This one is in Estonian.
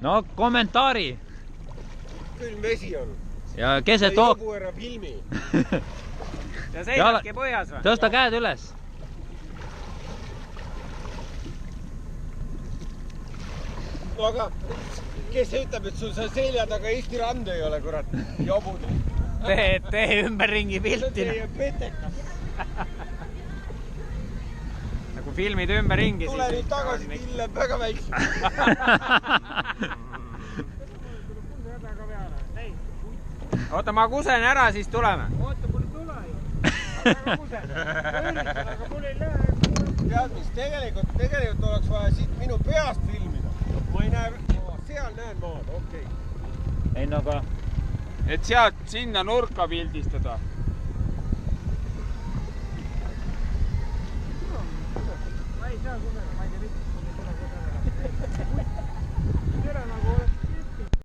No kommentaari. Küll vesi on. Ja keset hoog. Jobu ära filmi. Ja seisabki põhjas või? Tõsta käed üles. No aga kes ütleb, et sul seal selja taga Eesti rand ei ole, kurat, jobud? Tee ümberringi pilti. See on petekas. Nagu filmid ümberringi. Tule nüüd tagasi, till on väga väikse. Oota, ma kusen ära, siis tuleme. Oota, mul ei tule ju. Aga kusen. Aga mul ei lähe. Tead mis, tegelikult oleks vaja siit minu peast filmida. Ma ei näe, seal näen maad, okei. Ei no aga... Et sealt sinna nurka pildistada. Ma ei saa kusagil, ma ei tea, mis mul ei tule kusagil.